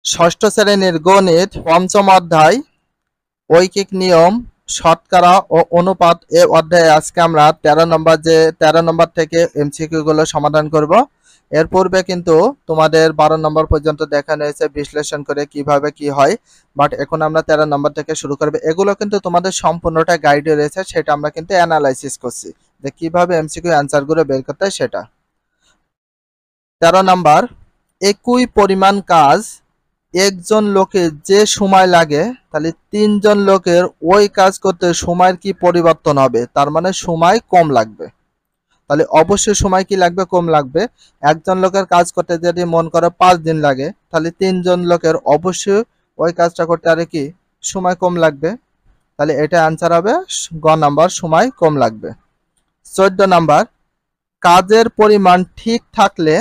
ষষ্ঠ শ্রেণীর গণিত পঞ্চম অধ্যায় ঐকিক নিয়ম, শতকরা ও অনুপাত এ অধ্যায়ে আজকে আমরা 13 নম্বর থেকে এমসিকিউ গুলো সমাধান করব। এর পূর্বে কিন্তু তোমাদের 12 নম্বর পর্যন্ত দেখানো হয়েছে বিশ্লেষণ করে কিভাবে কি হয়, বাট এখন আমরা 13 নম্বর থেকে শুরু করব। এগুলো কিন্তু তোমাদের সম্পূর্ণটা গাইডে রয়েছে, সেটা আমরা কিন্তু অ্যানালাইসিস করছি যে কিভাবে এমসিকিউ অ্যান্সার গুলো বের করতে হয় সেটা। 13 নম্বর, একই পরিমাণ কাজ একজন লোকের যে সময় লাগে, তাহলে 3 জন লোকের ওই কাজ করতে সময়ের কি পরিবর্তন হবে? তার মানে সময় কম লাগবে। তাহলে অবশ্যই সময় কি লাগবে? কম লাগবে। একজন লোকের কাজ করতে যদি মন করে 5 দিন লাগে, তাহলে 3 জন লোকের অবশ্যই ওই কাজটা করতে আরে কি সময় কম লাগবে। তাহলে এটা আনসার হবে গ নাম্বার, সময় কম লাগবে। 14 নাম্বার, কাজের পরিমাণ ঠিক থাকলে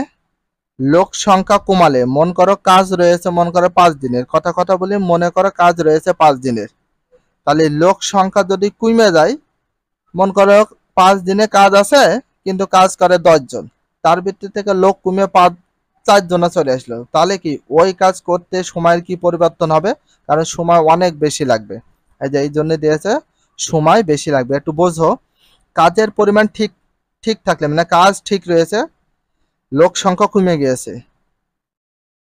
লোক সংখ্যা কমালে, মন করো কাজ রয়েছে মন করো 5 দিনের, কথা বলি, মনে করো কাজ রয়েছে 5 দিনের, তাহলে লোক সংখ্যা যদি কমে যায়, মন করো 5 দিনে কাজ আছে কিন্তু কাজ করে 10 জন, তার ভিত্তি থেকে লোক কমে 4 জনে চলে আসলো, তাহলে কি ওই কাজ করতে সময়ের কি পরিবর্তন হবে? কারণ সময় অনেক বেশি লাগবে। এই যে এই জন্য দিয়েছে সময় বেশি লাগবে। একটু বোঝো, কাজের পরিমাণ ঠিক ঠিক থাকলে মানে কাজ ঠিক রয়েছে, লোক সংখ্যা কমে গিয়েছে,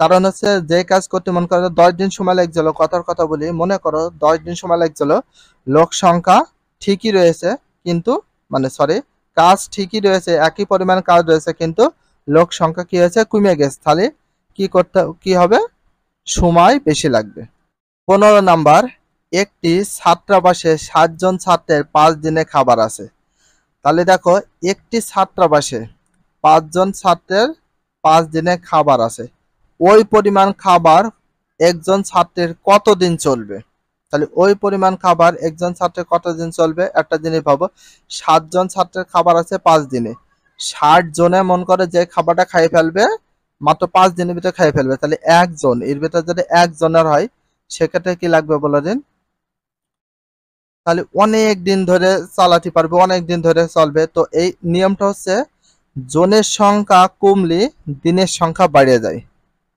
কারণ হচ্ছে যে কাজ করতে মনে করো 10 দিন সময় লাগছিল, কথা বলি, মনে করো 10 দিন সময় লাগছিল, লোক সংখ্যা ঠিকই রয়েছে কিন্তু কাজ ঠিকই রয়েছে, একই পরিমাণ কাজ রয়েছে কিন্তু লোক সংখ্যা কি হয়েছে? কমে গেছে, তাহলে কি হবে? সময় বেশি লাগবে। 15 নাম্বার, একটি ছাত্রাবাসে 7 জন ছাত্রের 5 দিনে খাবার আছে। তাহলে দেখো, একটি ছাত্রাবাসে 5 জন ছাত্রের 5 দিনে খাবার আছে, ওই পরিমাণ খাবার একজন ছাত্রের কতদিন চলবে? তাহলে ওই পরিমাণ খাবার একজন ছাত্রের কতদিন চলবে? একটা জিনিস ভাবো, 7 জন ছাত্রের খাবার আছে 5 দিনে, 60 জনে মন করে যে খাবারটা খাইয়ে ফেলবে মাত্র 5 দিনের ভিতরে খাইয়ে ফেলবে, তাহলে একজন এর ভিতরে যদি একজনের হয় সেক্ষেত্রে কি লাগবে বলে দিন? তাহলে অনেক দিন ধরে চালাতে পারবে, অনেক দিন ধরে চলবে। তো এই নিয়মটা হচ্ছে জনের সংখ্যা কমলে দিনের সংখ্যা বেড়ে যায়,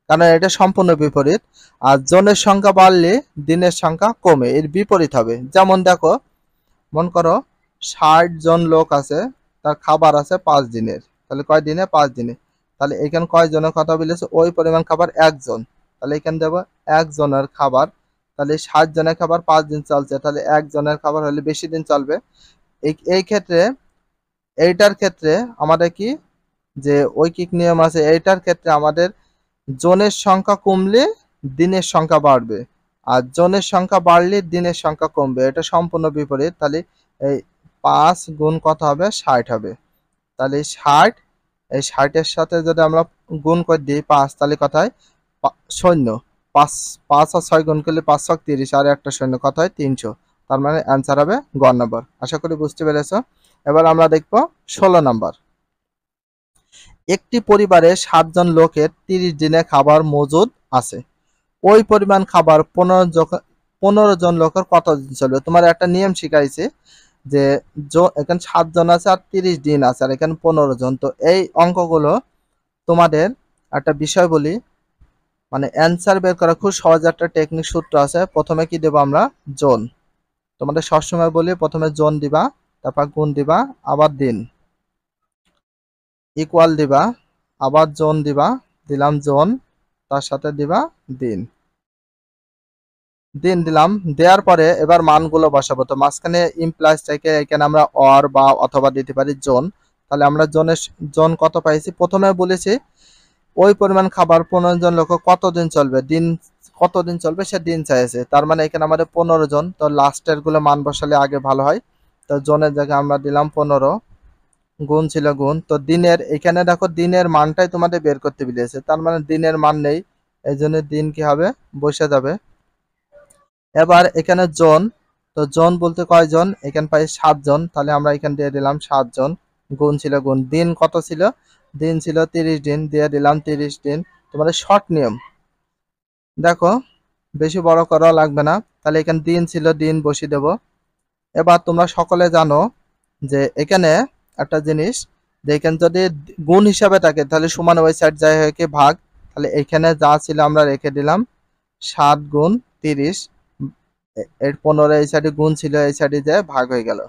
কারণ এটা সম্পূর্ণ বিপরীত। আর জনের সংখ্যা বাড়লে দিনের সংখ্যা কমে, এর বিপরীত হবে। যেমন দেখো, মন করো 60 জন লোক আছে, তার খাবার আছে 5 দিনের, তাহলে কয় দিনে? 5 দিনে। তাহলে এখানে কয় জনের কথা বলেছে? ওই পরিমাণ খাবার একজন, তাহলে এখানে দেবো একজনের খাবার, তাহলে 60 জনের খাবার 5 দিন চলছে, তাহলে একজনের খাবার হলে বেশি দিন চলবে। এই ক্ষেত্রে, এইটার ক্ষেত্রে আমাদের কি যে ঐকিক নিয়ম আছে, এইটার ক্ষেত্রে আমাদের জনের সংখ্যা কমলে দিনের সংখ্যা বাড়বে, আর জনের সংখ্যা বাড়লে দিনের সংখ্যা কমবে, এটা সম্পূর্ণ বিপরীত। তাহলে এই 5 গুণ কত হবে? 60 হবে। তাহলে 60, এই 60-এর সাথে যদি আমরা গুণ করে দিই 5, তাহলে কত হয়? শূন্য। 5 5 আর 6 গুণ করলে 5 ছক 30, আর একটা শূন্য, কত হয়? 300। তার মানে অ্যান্সার হবে গ নম্বর। আশা করি বুঝতে পেরেছো। এবার আমরা দেখব 16 নম্বর, একটি পরিবারে 7 জন লোকের 30 দিনে খাবার মজুদ আছে, ওই পরিমাণ খাবার 15 জন লোকের কতদিন চলবে? তোমার একটা নিয়ম শিখাইছে যে এখানে 7 জন আছে আর 30 দিন আছে, আর এখানে 15 জন। তো এই অঙ্কগুলো তোমাদের একটা বিষয় বলি, মানে অ্যান্সার বের করা খুব সহজ একটা টেকনিক, সূত্র আছে। প্রথমে কি দেবো আমরা? জন। তোমাদের সবসময় বলি প্রথমে জন দিবা, তারপর গুণ দিবা, আবার দিন, ইকুয়াল দিবা, আবার জন দিবা, দিলাম জন, তার সাথে দিবা দিন, দিন দিলাম। দেওয়ার পরে এবার মানগুলো বসাবো। তো মাঝখানে ইমপ্লাইজ থেকে এখানে আমরা অর বা অথবা দিতে পারি জন। তাহলে আমরা জন কত পাইছি? প্রথমে বলেছি ওই পরিমাণ খাবার 15 জন লোক কতদিন চলবে, দিন কতদিন চলবে সে দিন চাইছে, তার মানে এখানে আমাদের 15 জন। তো লাস্টের গুলো মান বসালে আগে ভালো হয়। তো জনের জায়গায় আমরা দিলাম 15, গুণ ছিল গুণ। তো দিনের, এখানে দেখো দিনের মানটাই তোমাদের বের করতে বলেছে, তার মানে দিনের মান নেই, এই জন্য দিন কি হবে? বসে যাবে। এবার এখানে জন, তো জন বলতে কয়জন? এখানে পাই 7 জন, তাহলে আমরা এখানে দিয়ে দিলাম 7 জন, গুণ ছিল গুণ। দিন কত ছিল? দিন ছিল 30 দিন, দিয়ে দিলাম 30 দিন। তোমাদের শর্ট নিয়ম দেখো, বেশি বড় করা লাগবে না। তাহলে এখানে দিন ছিল, দিন বসিয়ে দেব। এবার তোমরা সকলে জানো যে এখানে একটা জিনিস, যে এখানে যদি গুণ হিসাবে থাকে তাহলে সমান ওই সাইড যায় হয় কি ভাগ, তাহলে এখানে যা ছিল আমরা রেখে দিলাম, 7 গুণ 30, এর 15 এই সাইডে গুণ ছিল, এই সাইডে যে ভাগ হয়ে গেল।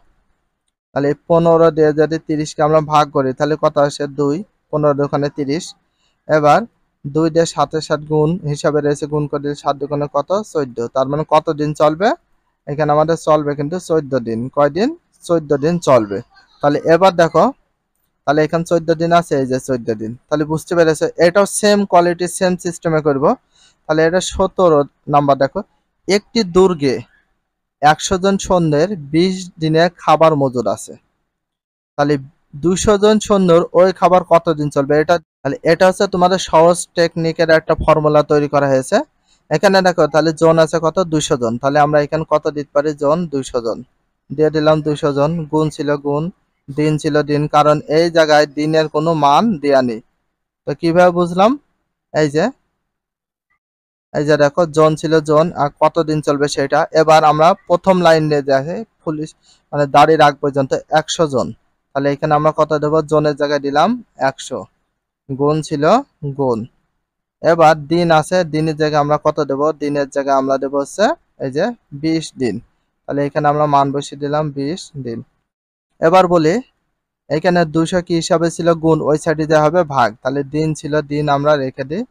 তাহলে 15 দিয়ে যদি 30 কে আমরা ভাগ করি তাহলে কত আসে 2, 15 ওখানে 30। এবার 2 দিয়ে 7 সাথে গুণ হিসাবে রয়েছে, গুণ করে 7 দুগুণে কত 14, তার মানে কত দিন চলবে এখানে আমাদের চলবে কিন্তু 14 দিন। কয়দিন? 14 দিন চলবে। তাহলে এবার দেখো, তাহলে এখানে 14 দিন আছে, এই যে 14 দিন। তাহলে বুঝতে পেরেছো, এটাও সেম কোয়ালিটি সেম সিস্টেমে করব। তাহলে এটা 17 নাম্বার। দেখো, একটি দুর্গে 100 জন সৈন্যের 20 দিনের খাবার মজুদ আছে। তাহলে 200 জন সৈন্যর ওই খাবার কতদিন চলবে এটা। তাহলে এটা হচ্ছে তোমাদের সহজ টেকনিকের একটা ফর্মুলা তৈরি করা হয়েছে। এখানে দেখো, তাহলে জন আছে কত 200 জন। তাহলে আমরা এখানে কত দিতে পারি, জন 200 জন দিয়ে দিলাম। 200 জন গুণ ছিল গুণ, দিন ছিল দিন, কারণ এই জায়গায় দিনের কোনো মান দেয়া নেই। তো কিভাবে বুঝলাম, এই যে দেখো জন ছিল জন, আর কতদিন চলবে সেটা। এবার আমরা প্রথম লাইনে দেখে পুলিশ মানে দাড়ি রাখ পর্যন্ত 100 জন। তাহলে এখানে আমরা কত দেবো, জনের জায়গায় দিলাম 100, গুণ ছিল গুণ। এবার দিন আছে, দিনের জায়গায় আমরা কত দেব, দিনের জায়গায় আমরা দেবো হচ্ছে এই যে 20 দিন। তাহলে এখানে আমরা মান বসিয়ে দিলাম 20 দিন। এবার বলি, এখানে 200 কি হিসাবে ছিল, গুণ, ওই সাইডে দেওয়া হবে ভাগ। তাহলে দিন ছিল দিন আমরা রেখে দিই,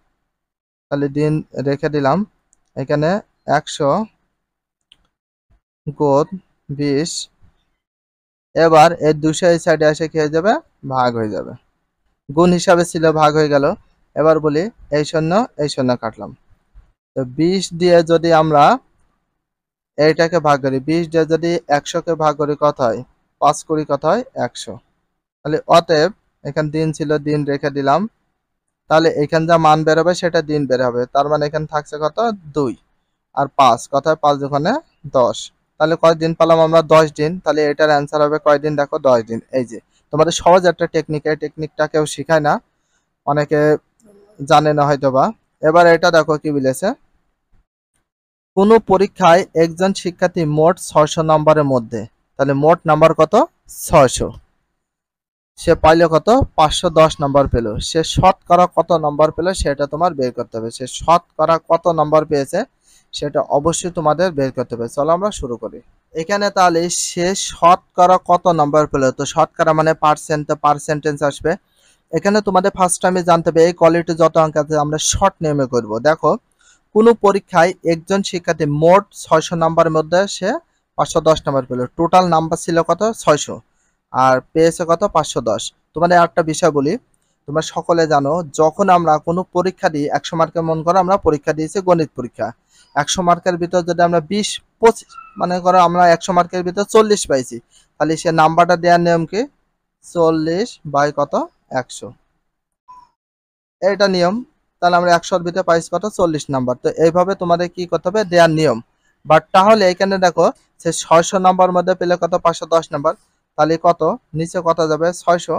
তাহলে দিন রেখে দিলাম। এখানে 100 গুণ 20। এবার এই 200 এই সাইডে এসে কি হয়ে যাবে, ভাগ হয়ে যাবে। গুণ হিসাবে ছিল, ভাগ হয়ে গেল। এবার বলি, এই শূন্য কাটলাম। তো 20 দিয়ে যদি আমরা এইটাকে ভাগ করি, 20 দিয়ে যদি 100 কে ভাগ করি কত হয়, 5 কুড়ি কত হয় 100। তাহলে অতএব এখানে দিন ছিল দিন রেখে দিলাম। তাহলে এখানে যা মান বেরোবে সেটা দিন বের হবে। তার মানে এখানে থাকছে কত 2 আর 5, কত হয় 5 দোকানে 10। তাহলে কয়দিন পেলাম আমরা 10 দিন। তাহলে এটার অ্যান্সার হবে কয়দিন, দেখো 10 দিন। এই যে তোমাদের সহজ একটা টেকনিক, এই টেকনিকটা কেউ শিখায় না, অনেকে জানে না হয়তো বা। এবার এটা দেখো কি বলেছে, কোনো পরীক্ষায় একজন শিক্ষার্থী মোট 600 নম্বরের মধ্যে, তাহলে মোট নাম্বার কত 600, সে পাইলো কত 510 নম্বর পেল। সে শতকরা কত নম্বর পেল সেটা তোমার বের করতে হবে। সে শতকরা কত নম্বর পেয়েছে সেটা অবশ্যই তোমাদের বের করতে হবে। চলো আমরা শুরু করি। এখানে তাহলে সে শতকরা কত নম্বর পেল, তো শতকরা মানে পার্সেন্ট, তো পার্সেন্টেজ আসবে। এখানে তোমাদের ফার্স্ট টাইমে জানতে হবে এই কোয়ালিটি যত অঙ্ক আছে আমরা শর্ট নেমে করব। দেখো, কোনো পরীক্ষায় একজন শিক্ষার্থী মোট 600 নাম্বারের মধ্যে সে 510 নাম্বার পেল। টোটাল নাম্বার ছিল কত 600, আর পেয়েছে কত 510। তোমাদের একটা বিষয় বলি, তোমরা সকলে জানো, যখন আমরা কোনো পরীক্ষা দিই 100 মার্কের, মন করো আমরা পরীক্ষা দিয়েছি গণিত পরীক্ষা, 100 মার্কের ভিতর যদি আমরা 20-25 মানে করো আমরা 100 মার্কের ভিতর 40 পাইছি, তাহলে সে নাম্বারটা দেওয়ার নিয়ম কি, 40 বাই কত 100, এটা নিয়ম। তাহলে আমরা 100-র ভিতরে পাইছি কত 40 নাম্বার। তো এইভাবে তোমাদের কি করতে হবে, দেওয়ার নিয়ম। বাট তাহলে এখানে দেখো, সে 600 নাম্বার মধ্যে পেলে কত 510 নাম্বার। তাহলে কত নিচে কত যাবে 600,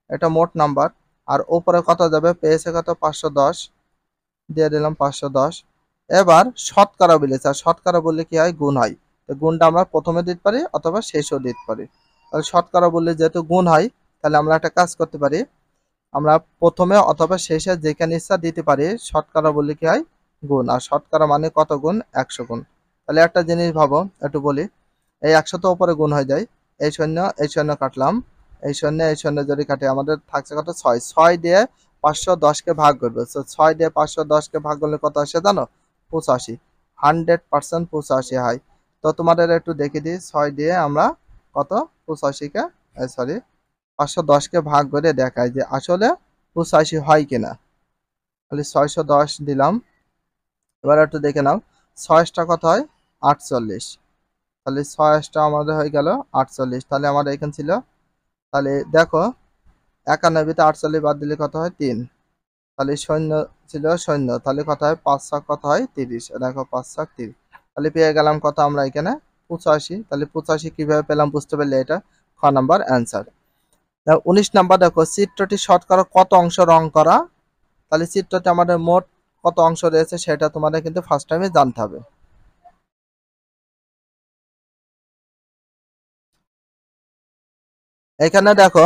এটা মোট নাম্বার, আর উপরে কত যাবে, পেয়েছে কত 510, দিয়ে দিলাম 510। এবার শতকরা বলেছে, আর শতকরা বললে কি হয়, গুণ হয়। তো গুণটা আমরা প্রথমে দিতে পারি অথবা শেষেও দিতে পারি। তাহলে শতকরা বললে যেহেতু গুণ হয়, তাহলে আমরা একটা কাজ করতে পারি, আমরা প্রথমে অথবা শেষে যেখানে ইচ্ছা দিতে পারি। শতকরা বললে কি হয়, গুণ, আর শতকরা মানে কত গুণ, 100 গুণ। তাহলে একটা জিনিস ভাবো, একটু বলি, এই 100 তো উপরে গুণ হয়ে যায়, এই শূন্য কাটলাম, এই শূন্য যদি কাটে আমাদের থাকছে কত 6, 6 দিয়ে 510-কে ভাগ করবে। তো 6 দিয়ে 510-কে ভাগ করলে কত আসে জানো, 85, 100% 85 হয়। তো তোমাদের একটু দেখে দিই, 6 দিয়ে আমরা কত 85-কে, সরি 510-কে ভাগ করে দেখায় যে আসলে 85 হয় কিনা। তাহলে 610 দিলাম। এবার একটু দেখে নাও, 6টা কত হয় 48, তাহলে 6টা আমাদের হয়ে গেল 48। তাহলে আমাদের এখানে ছিল, তাহলে দেখো 91-তে 48 বাদ দিলে কত হয় 3, তাহলে শূন্য ছিল শূন্য, তাহলে কত হয় 5 ছক কত হয় 30, দেখো 5 ছক 30। তাহলে পেয়ে গেলাম কত আমরা এখানে 85। তাহলে 85 কিভাবে পেলাম বুঝতে পারলে এটা খ নাম্বার অ্যান্সার। 19 নাম্বার দেখো, চিত্রটি শতকরা কত অংশ রং করা। তাহলে চিত্রতে আমাদের মোট কত অংশ রয়েছে সেটা তোমাদের কিন্তু ফার্স্ট টাইমে জানতে হবে। এখানে দেখো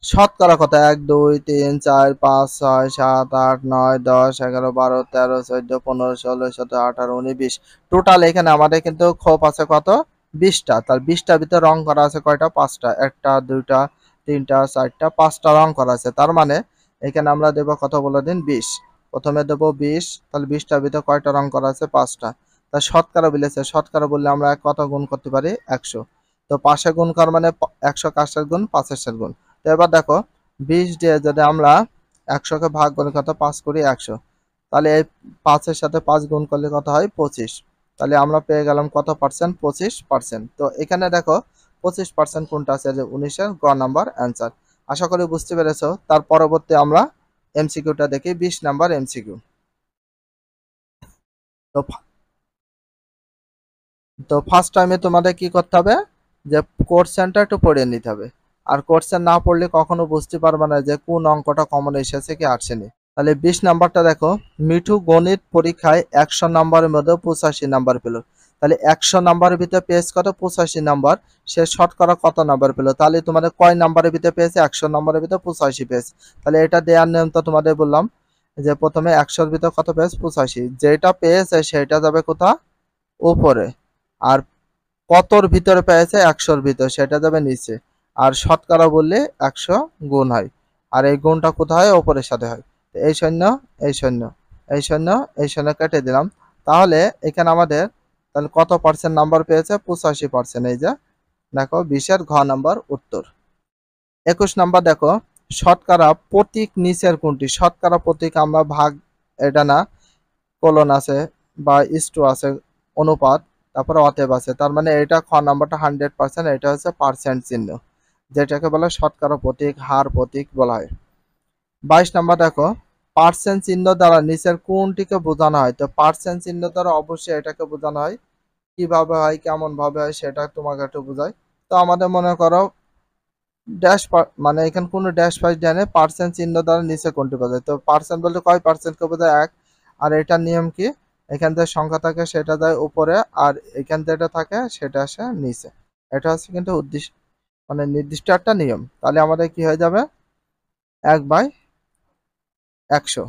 শতকরা কত? 1 2 3 4 5 6 7 8 9 10 11 12 13 14 15 16 17 18 19 20। টোটাল এখানে আমাদের কিন্তু খোপ আছে কত? 20টা। তার 20টার ভিতরে রং করা আছে কয়টা? 5টা। একটা দুইটা তিনটা চারটা 5টা রং করা আছে। তার মানে এখানে আমরা দেব কত বলে দিন? 20। প্রথমে দেব 20, তাহলে 20টার ভিতরে কয়টা রং করা আছে? 5টা। তা শতকরা বলেছে, শতকরা বললে আমরা কত গুণ করতে পারি? 100। তো 5 গুণ কর মানে 100 কার গুণ? 5 গুণ। তো এবার দেখো 20 দিয়ে যদি আমরা 100কে ভাগ করে কত? 5 করি 100, তাহলে এই 5-এর সাথে 5 গুণ করলে কত হয়? 25। তাহলে আমরা পেয়ে গেলাম কত পার্সেন্ট? 25%। তো এখানে দেখো 25% কোনটা আছে? যে 19-এর গ নাম্বার অ্যান্সার। আশা করি বুঝতে পেরেছো। তার পরবর্তী আমরা এমসিকিউটা দেখি, 20 নাম্বার এমসিকিউ। তো তো ফার্স্ট টাইমে তোমাদের কি করতে হবে? যে কোশ্চেনটা একটু পড়ে নিতে হবে। আর কোশ্চেন না পড়লে কখনো বুঝতে পারবে না যে কোন অঙ্কটা কমন এসেছে কি আসেনি। তাহলে 20 নাম্বারটা দেখো, মিঠু গণিত পরীক্ষায় 100 নাম্বারের মধ্যে 85 নাম্বার পেল। তাহলে 100 নাম্বারের ভিতরে পেয়েছে কত? 85 নাম্বার। সে শতকরা কত নাম্বার পেল? তাহলে তোমাদের কয় নাম্বারের ভিতরে পেয়েছে? 100 নাম্বারের ভিতরে 85 পেয়েছে। তাহলে এটা দেওয়ার নিয়ম তো তোমাদের বললাম, যে প্রথমে 100-র ভিতরে কত পেয়েছে? 85। যেটা পেয়েছে সেটা যাবে কোথা? উপরে। আর কতর ভিতরে পেয়েছে? 100-র ভিতরে, সেটা যাবে নিচে। আর শতকরা বললে 100 গুণ হয়। আর এই গুণটা কোথায় হয়? ওপরের সাথে হয়। তো এই শূন্য, এই শূন্য, এই শূন্য, এই শূন্য কেটে দিলাম। তাহলে এখানে আমাদের তাহলে কত পার্সেন্ট নাম্বার পেয়েছে? 85%। এই যে দেখো 20-এর ঘ নাম্বার উত্তর। 21 নাম্বার দেখো, শতকরা প্রতীক নিচের কোনটি? শতকরা প্রতীক আমরা ভাগ, এটা না, কোলন আছে বা ইস্টু আছে, অনুপাত, তারপরে অতএব আছে। তার মানে এটা খ নাম্বারটা 100%, এটা হচ্ছে পার্সেন্ট চিহ্ন, যেটাকে বলে শতকরা প্রতীক, হার প্রতীক বলা হয়। 22 নাম্বার দেখো, পার্সেন্ট চিহ্ন দ্বারা নিচের কোনটিকে বোঝানো হয়? তো পার্সেন্ট চিহ্ন দ্বারা অবশ্যই এটাকে বোঝানো হয়। কিভাবে হয়, কেমন ভাবে হয়, সেটা তোমাকে একটু বোঝাই। তো আমাদের মনে করো ড্যাশ, মানে এখানে কোনো ড্যাশ ফাইস দেয় না, পার্সেন্ট চিহ্ন দ্বারা নিচে কোনটি বোঝায়? তো পার্সেন্ট বলতে কয় পার্সেন্টকে বোঝায়? 1। আর এটার নিয়ম কি? এখান থেকে সংখ্যা থাকে সেটা যায় উপরে, আর এখান থেকে এটা থাকে সেটা আসে নিচে। এটা হচ্ছে কিন্তু উদ্দেশ্য, মানে নির্দিষ্ট একটা নিয়ম। তাহলে আমাদের কি হয়ে যাবে? 1/100।